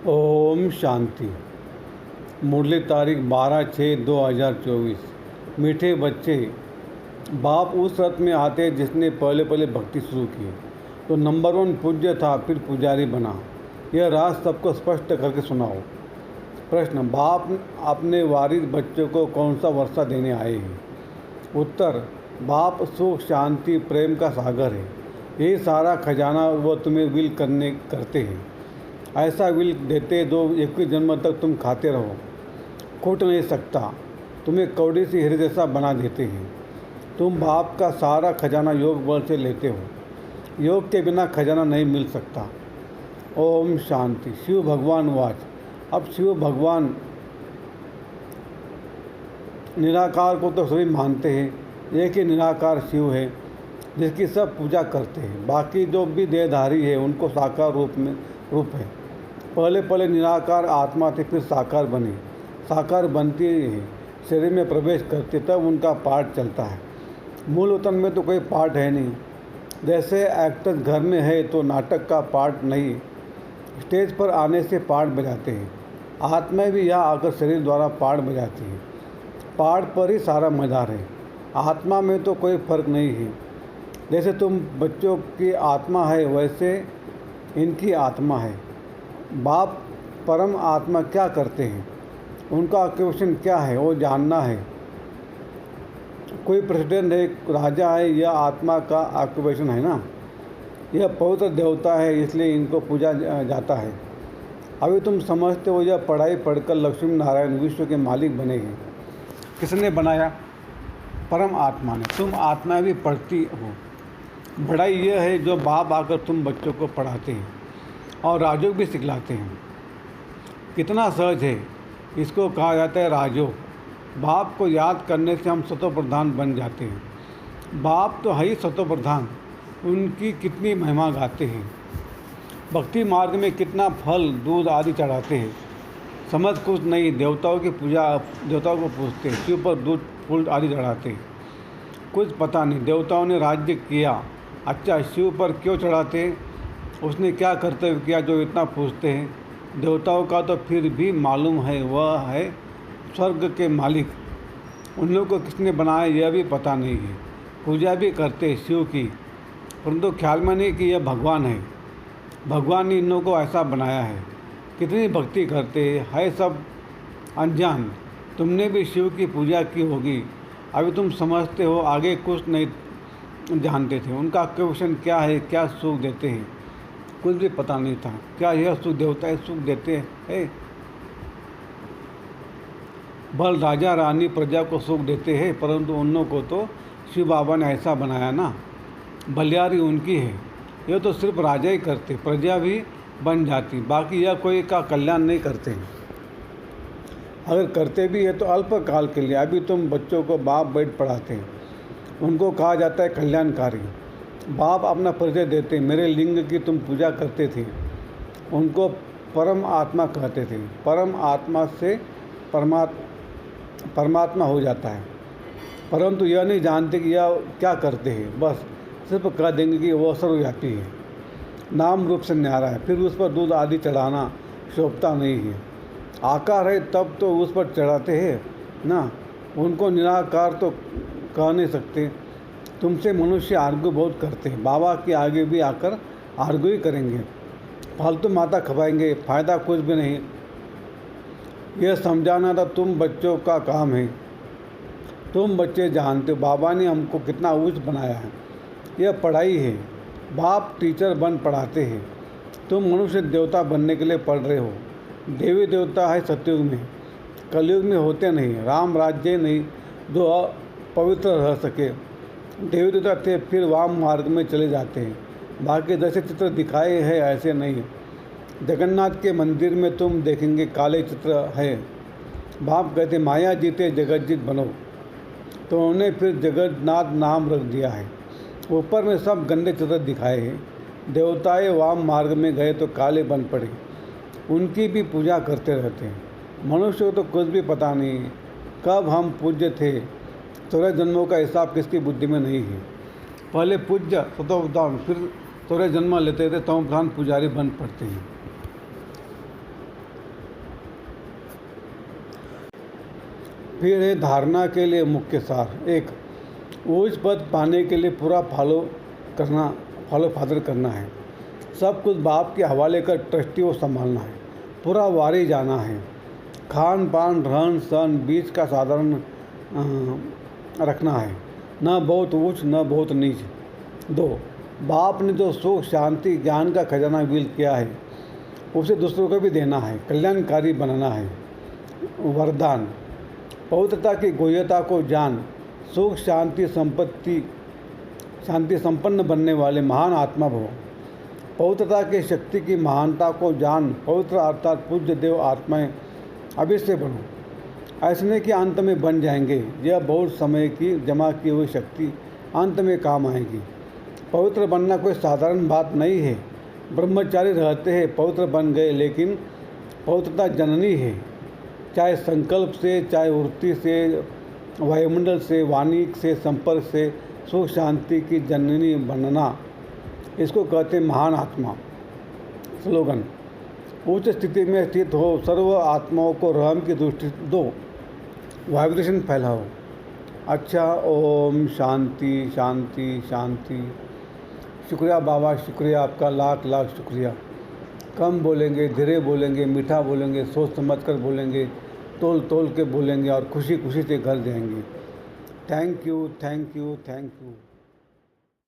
ओम शांति। मुरली तारीख 12/6/2024। मीठे बच्चे, बाप उस रथ में आते जिसने पहले पहले भक्ति शुरू की, तो नंबर 1 पूज्य था, फिर पुजारी बना। यह राज सबको स्पष्ट करके सुनाओ। प्रश्न, बाप अपने वारिस बच्चों को कौन सा वर्षा देने आए हैं? उत्तर, बाप सुख शांति प्रेम का सागर है। यही सारा खजाना वो तुम्हें विल करते हैं। ऐसा विल देते जो 21 जन्म तक तुम खाते रहो, छूट नहीं सकता। तुम्हें कौड़ी सी हीरे जैसा बना देते हैं। तुम बाप का सारा खजाना योग बल से लेते हो। योग के बिना खजाना नहीं मिल सकता। ओम शांति। शिव भगवान वाच। अब शिव भगवान निराकार को तो सभी मानते हैं, एक ही निराकार शिव है जिसकी सब पूजा करते हैं। बाकी जो भी देहधारी है उनको साकार रूप है। पहले पहले निराकार आत्मा थे, फिर साकार बने। साकार बनती है, शरीर में प्रवेश करते, तब उनका पाठ चलता है। मूल वतन में तो कोई पाठ है नहीं। जैसे एक्टर घर में है तो नाटक का पाठ नहीं, स्टेज पर आने से पाठ बजाते हैं। आत्मा भी यहाँ आकर शरीर द्वारा पाठ बजाती है। पाठ पर ही सारा मदार है। आत्मा में तो कोई फर्क नहीं है। जैसे तुम बच्चों की आत्मा है, वैसे इनकी आत्मा है। बाप परम आत्मा क्या करते हैं, उनका ऑक्यूपेशन क्या है, वो जानना है। कोई प्रेसिडेंट है, राजा है, यह आत्मा का ऑक्यूपेशन है ना। यह पवित्र देवता है, इसलिए इनको पूजा जाता है। अभी तुम समझते हो यह पढ़ाई पढ़कर लक्ष्मी नारायण विश्व के मालिक बनेंगे। किसने बनाया? परम आत्मा ने। तुम आत्मा भी पढ़ती हो। पढ़ाई यह है जो बाप आकर तुम बच्चों को पढ़ाते हैं और राजयोग भी सिखलाते हैं। कितना सहज है, इसको कहा जाता है राजयोग। बाप को याद करने से हम सतो प्रधान बन जाते हैं। बाप तो है ही सतो प्रधान, उनकी कितनी महिमा गाते हैं। भक्ति मार्ग में कितना फल दूध आदि चढ़ाते हैं। समझ कुछ नहीं, देवताओं की पूजा, देवताओं को पूछते हैं, शिव पर दूध फूल आदि चढ़ाते हैं। कुछ पता नहीं, देवताओं ने राज्य किया, अच्छा शिव पर क्यों चढ़ाते, उसने क्या कर्तव्य किया जो इतना पूछते हैं। देवताओं का तो फिर भी मालूम है, वह है स्वर्ग के मालिक। उन लोगों को किसने बनाया यह भी पता नहीं है। पूजा भी करते शिव की, परंतु ख्याल में नहीं कि यह भगवान है। भगवान ने इन लोगों को ऐसा बनाया है। कितनी भक्ति करते हैं सब अनजान। तुमने भी शिव की पूजा की होगी, अभी तुम समझते हो, आगे कुछ नहीं जानते थे। उनका ऑक्यूपेशन क्या है, क्या सुख देते हैं, कुछ भी पता नहीं था। क्या यह सुख देवता है सुख देते हैं? बल राजा रानी प्रजा को सुख देते हैं, परंतु उन लोगों को तो शिव बाबा ने ऐसा बनाया ना। बलियारी उनकी है। यह तो सिर्फ राजा ही करते, प्रजा भी बन जाती। बाकी यह कोई का कल्याण नहीं करते हैं। अगर करते भी है तो अल्प काल के लिए। अभी तुम बच्चों को बाप बैठ पढ़ाते हैं, उनको कहा जाता है कल्याणकारी। बाप अपना परिचय देते, मेरे लिंग की तुम पूजा करते थे। उनको परम आत्मा कहते थे। परम आत्मा से परमात्मा हो जाता है, परंतु यह नहीं जानते कि यह क्या करते हैं। बस सिर्फ कह देंगे कि वह सर्वव्यापी है, नाम रूप से न्यारा है। फिर उस पर दूध आदि चढ़ाना शोभता नहीं है। आकार है तब तो उस पर चढ़ाते हैं ना। उनको निराकार तो कह नहीं सकते। तुमसे मनुष्य आर्गू बहुत करते हैं। बाबा के आगे भी आकर आर्गू ही करेंगे, फालतू माथा खपाएंगे, फ़ायदा कुछ भी नहीं। यह समझाना था तुम बच्चों का काम है। तुम बच्चे जानते हो बाबा ने हमको कितना ऊंच बनाया है। यह पढ़ाई है। बाप टीचर बन पढ़ाते हैं। तुम मनुष्य देवता बनने के लिए पढ़ रहे हो। देवी देवता है सतयुग में, कलयुग में होते नहीं। राम राज्य नहीं जो पवित्र रह सके। देवी देवता थे, फिर वाम मार्ग में चले जाते हैं। बाकी जैसे चित्र दिखाए हैं ऐसे नहीं। जगन्नाथ के मंदिर में तुम देखेंगे काले चित्र है। बाप कहते माया जीते जगतजीत बनो, तो उन्होंने फिर जगन्नाथ नाम रख दिया है। ऊपर में सब गंदे चित्र दिखाए हैं। देवताएं वाम मार्ग में गए तो काले बन पड़े। उनकी भी पूजा करते रहते हैं। मनुष्य को तो कुछ भी पता नहीं कब हम पूज्य थे। 14 जन्मों का हिसाब किसकी बुद्धि में नहीं है। पहले पूज्य सतोप्रधान, फिर 14 जन्म लेते थे, तमो प्रधान पुजारी बन पड़ते हैं। फिर है धारणा के लिए मुख्य सार। एक, उच्च पद पाने के लिए पूरा फॉलो फादर करना है। सब कुछ बाप के हवाले कर ट्रस्टी को संभालना है। पूरा वारी जाना है। खान पान रहन सहन बीच का साधारण रखना है, न बहुत ऊंच न बहुत नीच। 2, बाप ने जो सुख शांति ज्ञान का खजाना विल किया है उसे दूसरों को भी देना है, कल्याणकारी बनाना है। वरदान, पवित्रता की गुह्यता को जान, सुख शांति संपन्न बनने वाले महान आत्मा भव। पवित्रता की शक्ति की महानता को जान, पवित्र अर्थात पूज्य देव आत्माएं अवश्य बनो। ऐसने के अंत में बन जाएंगे। यह बहुत समय की जमा की हुई शक्ति अंत में काम आएगी। पवित्र बनना कोई साधारण बात नहीं है। ब्रह्मचारी रहते हैं, पवित्र बन गए, लेकिन पवित्रता जननी है। चाहे संकल्प से, चाहे वृत्ति से, वायुमंडल से, वाणी से, संपर्क से सुख शांति की जननी बनना, इसको कहते महान आत्मा। स्लोगन, उच्च स्थिति में स्थित हो, सर्व आत्माओं को रहम की दृष्टि दो, वाइब्रेशन फैलाओ। अच्छा, ओम शांति शांति शांति। शुक्रिया बाबा, शुक्रिया आपका, लाख लाख शुक्रिया। कम बोलेंगे, धीरे बोलेंगे, मीठा बोलेंगे, सोच समझ कर बोलेंगे, तोल तोल के बोलेंगे और खुशी खुशी से घर जाएंगे। Thank you thank you thank you.